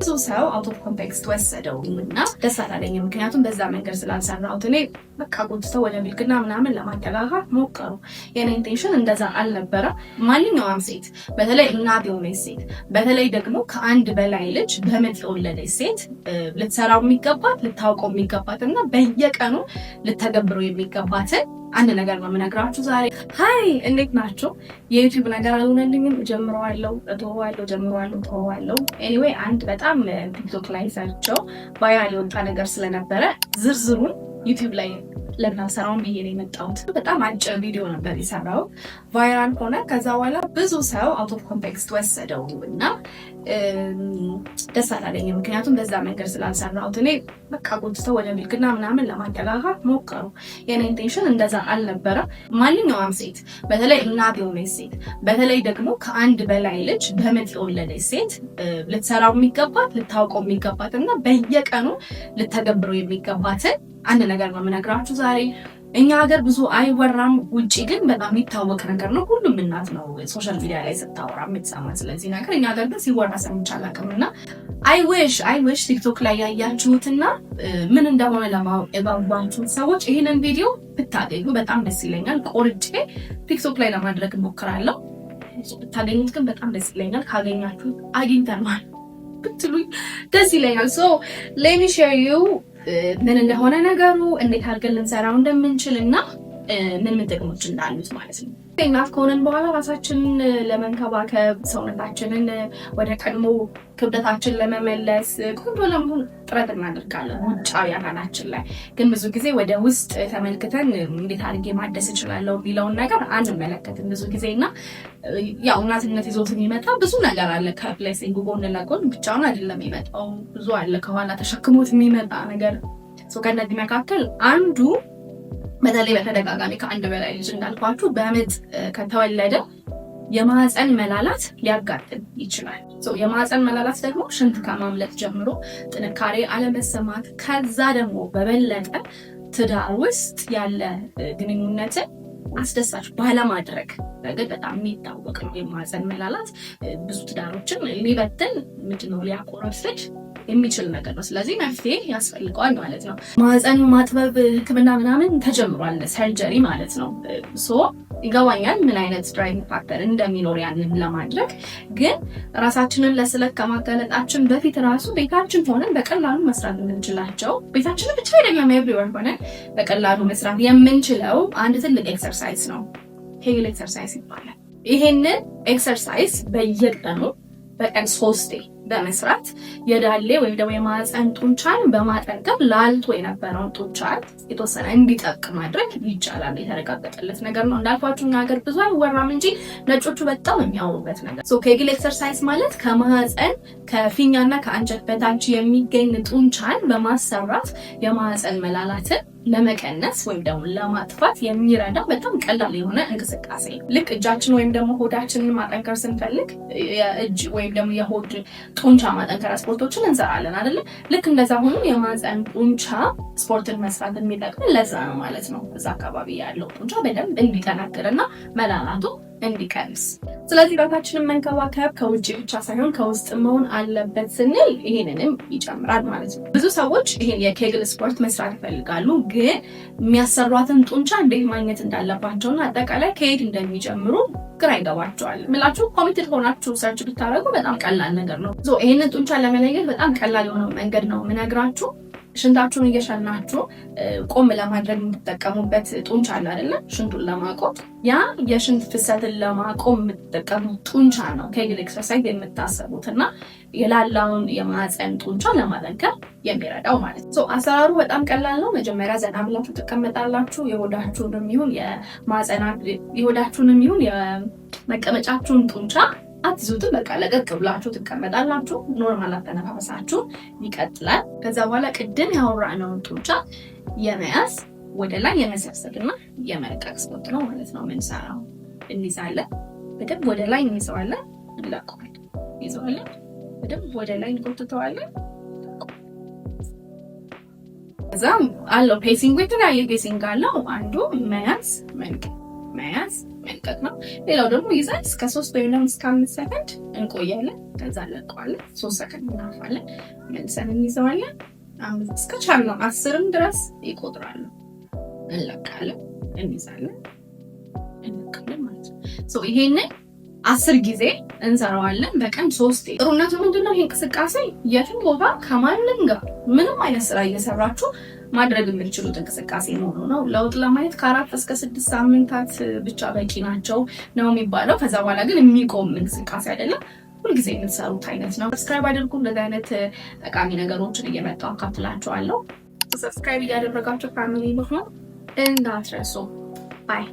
ብዙ ሰው አውት ኦፍ ኮንቴክስት ወሰደው እና ደስ አላለኝም። ምክንያቱም በዛ መንገድ ስላልሰራሁት እኔ በቃ ጎትተው ወደ ብልግና ምናምን ለማጠጋጋት ሞከሩ። የኔ ኢንቴንሽን እንደዛ አልነበረ። ማንኛውም ሴት በተለይ እናት የሆነች ሴት በተለይ ደግሞ ከአንድ በላይ ልጅ በምጥ የወለደች ሴት ልትሰራው የሚገባት ልታውቀው የሚገባት እና በየቀኑ ልተገብረው የሚገባትን አንድ ነገር ነው የምነግራችሁ ዛሬ። ሃይ እንዴት ናችሁ? የዩቲዩብ ነገር አልሆነልኝም። ጀምረዋለሁ፣ ተወዋለሁ። ኤኒዌይ አንድ በጣም ቲክቶክ ላይ ሰርቸው ቫይራል የወጣ ነገር ስለነበረ ዝርዝሩን ዩቲዩብ ላይ ለምናሰራውን ብዬ ነው የመጣሁት። በጣም አጭር ቪዲዮ ነበር የሰራው፣ ቫይራል ሆነ። ከዛ በኋላ ብዙ ሰው አውት ኦፍ ኮንቴክስት ወሰደው እና ደስ አላለኝም። ምክንያቱም በዛ መንገድ ስላልሰራሁት እኔ በቃ ጎትተው ወደ ብልግና ምናምን ለማጠጋጋት ሞከሩ። የኔ ኢንቴንሽን እንደዛ አልነበረ። ማንኛውም ሴት በተለይ እናት የሆነች ሴት በተለይ ደግሞ ከአንድ በላይ ልጅ በምጥ የወለደች ሴት ልትሰራው የሚገባት ልታውቀው የሚገባት እና በየቀኑ ልተገብረው የሚገባትን አንድ ነገር ነው የምነግራችሁ ዛሬ። እኛ ሀገር ብዙ አይወራም፣ ውጪ ግን በጣም የሚታወቅ ነገር ነው። ሁሉም እናት ነው ሶሻል ሚዲያ ላይ ስታወራ የምትሰማ ስለዚህ ነገር። እኛ ሀገር ግን ሲወራ ሰምቼ አላውቅም እና አይ ዊሽ ቲክቶክ ላይ ያያችሁትና ምን እንደሆነ ለማወቅ የጓጓችሁት ሰዎች ይህንን ቪዲዮ ብታገኙ በጣም ደስ ይለኛል። ቆርጬ ቲክቶክ ላይ ለማድረግ እሞክራለሁ። ብታገኙት ግን በጣም ደስ ይለኛል። ካገኛችሁት አግኝተናል ብትሉኝ ደስ ይለኛል። ሶ ሌት ሚ ሼር ዩ ምን እንደሆነ ነገሩ፣ እንዴት አድርገን ልንሰራው እንደምንችል እና ምን ጥቅሞች እንዳሉት ማለት ነው። እናት ከሆነን በኋላ ራሳችንን ለመንከባከብ ሰውነታችንን ወደ ቀድሞ ክብደታችን ለመመለስ ቆንጆ ለመሆን ጥረት እናደርጋለን ውጫዊ አካላችን ላይ። ግን ብዙ ጊዜ ወደ ውስጥ ተመልክተን እንዴት አድርጌ ማደስ እችላለሁ የሚለውን ነገር አንመለከትም ብዙ ጊዜ እና ያው እናትነት ይዞት የሚመጣ ብዙ ነገር አለ። ከፕሌሲንግ ጎን ለጎን ብቻውን አይደለም የሚመጣው፣ ብዙ አለ ከኋላ ተሸክሞት የሚመጣ ነገር። ከእነዚህ መካከል አንዱ በተለይ በተደጋጋሚ ከአንድ በላይ ልጅ እንዳልኳችሁ በምጥ ከተወለደ የማህፀን መላላት ሊያጋጥም ይችላል። የማህፀን መላላት ደግሞ ሽንት ከማምለጥ ጀምሮ ጥንካሬ አለመሰማት፣ ከዛ ደግሞ በበለጠ ትዳር ውስጥ ያለ ግንኙነትን አስደሳች ባለማድረግ ረገድ በጣም የሚታወቅ ነው። የማህፀን መላላት ብዙ ትዳሮችን ሊበትን ሊያቆረፍድ የሚችል ነገር ነው። ስለዚህ መፍትሄ ያስፈልገዋል ማለት ነው። ማህፀን ማጥበብ ሕክምና ምናምን ተጀምሯል፣ ሰርጀሪ ማለት ነው። ይገባኛል ምን አይነት ድራይቪንግ ፋክተር እንደሚኖር ያንን ለማድረግ። ግን ራሳችንን ለስለት ከማጋለጣችን በፊት ራሱ ቤታችን ሆነን በቀላሉ መስራት የምንችላቸው፣ ቤታችንን ብቻ አይደለም ኤቭሪዌር ሆነን በቀላሉ መስራት የምንችለው አንድ ትልቅ ኤክሰርሳይዝ ነው። ኬግል ኤክሰርሳይዝ ይባላል። ይሄንን ኤክሰርሳይዝ በየቀኑ በቀን 3 በመስራት የዳሌ ወይም ደግሞ የማህፀን ጡንቻን በማጠንከር ላልቶ የነበረውን ጡንቻን የተወሰነ እንዲጠቅ ማድረግ ይቻላል። የተረጋገጠለት ነገር ነው። እንዳልኳችሁ እኛ ሀገር ብዙ አይወራም እንጂ ነጮቹ በጣም የሚያወሩበት ነገር። ኬግል ኤክሰርሳይዝ ማለት ከማህፀን ከፊኛና ከአንጀት በታች የሚገኝ ጡንቻን በማሰራት የማህፀን መላላትን ለመቀነስ ወይም ደግሞ ለማጥፋት የሚረዳ በጣም ቀላል የሆነ እንቅስቃሴ ነው። ልክ እጃችን ወይም ደግሞ ሆዳችንን ማጠንከር ስንፈልግ የእጅ ወይም ደግሞ የሆድ ጡንቻ ማጠንከር ስፖርቶችን እንሰራለን አይደለ? ልክ እንደዛ ሆኖ የማህፀን ጡንቻ ስፖርትን መስራት የሚጠቅም ለዛ ነው ማለት ነው። እዛ አካባቢ ያለው ጡንቻ በደንብ እንዲጠናክርና መላላቱ እንዲቀንስ። ስለዚህ ራሳችንን መንከባከብ ከውጭ ብቻ ሳይሆን ከውስጥ መሆን አለበት ስንል ይሄንንም ይጨምራል ማለት ነው። ብዙ ሰዎች ይሄን የኬግል ስፖርት መስራት ይፈልጋሉ፣ ግን የሚያሰሯትን ጡንቻ እንዴት ማግኘት እንዳለባቸውና አጠቃላይ ከየት እንደሚጀምሩ ግራ ይገባቸዋል። ምላችሁ ኮሚትድ ሆናችሁ ሰርች ብታደርጉ በጣም ቀላል ነገር ነው። ይሄንን ጡንቻ ለመለየት በጣም ቀላል የሆነው መንገድ ነው የምነግራችሁ። ሽንታችሁን እየሸናችሁ ቆም ለማድረግ የምትጠቀሙበት ጡንቻ አለ አይደለ? ሽንቱን ለማቆም ያ የሽንት ፍሰትን ለማቆም የምትጠቀሙት ጡንቻ ነው ኬግል ኤክሰርሳይዝ የምታሰቡት እና የላላውን የማህፀን ጡንቻ ለማጠንከር የሚረዳው ማለት ነው። አሰራሩ በጣም ቀላል ነው። መጀመሪያ ዘና ብላችሁ ትቀመጣላችሁ። የሆዳችሁንም ይሁን የመቀመጫችሁን ጡንቻ አትይዙትም። በቃ ለቀቅ ብላችሁ ትቀመጣላችሁ። ኖርማል አተነፋፈሳችሁ ይቀጥላል። ከዛ በኋላ ቅድም ያወራነውን ጡንቻ የመያዝ ወደ ላይ የመሰብሰብና የመልቀቅ ስፖርት ነው ማለት ነው የምንሰራው። እንይዛለን፣ በደንብ ወደ ላይ እንይዘዋለን፣ እንለቀዋለን፣ እንይዘዋለን፣ በደንብ ወደ ላይ እንጎትተዋለን። ከዛም አለው ፔሲንግ፣ የተለያየ ፔሲንግ አለው። አንዱ መያዝ መልቀቅ ነው። ሌላው ደግሞ ይዘን እስከ 3 ወይም እስከ 5 ሰከንድ እንቆያለን። ከዛ ለቀዋለን። 3 ሰከንድ እናልፋለን። መልሰን እንይዘዋለን። እስከ ቻልነው 10ም ድረስ ይቆጥራሉ። እንለቃለን፣ እንይዛለን፣ እንለቃለን ማለት ነው። ይሄንን 10 ጊዜ እንሰራዋለን በቀን 3። ጥሩነቱ ምንድነው? ይሄ እንቅስቃሴ የትም ቦታ ከማንም ጋር ምንም አይነት ስራ እየሰራችሁ ማድረግ የምትችሉት እንቅስቃሴ መሆኑ ነው። ለውጥ ለማየት ከ4 እስከ 6 ሳምንታት ብቻ በቂ ናቸው ነው የሚባለው። ከዛ በኋላ ግን የሚቆም እንቅስቃሴ አይደለም፣ ሁልጊዜ የምትሰሩት አይነት ነው። ሰብስክራይብ አድርጉ። እንደዚህ አይነት ጠቃሚ ነገሮችን እየመጣሁ አካፍላችኋለሁ። ሰብስክራይብ እያደረጋችሁ ፋሚሊ መሆን እንዳትረሱ። ባይ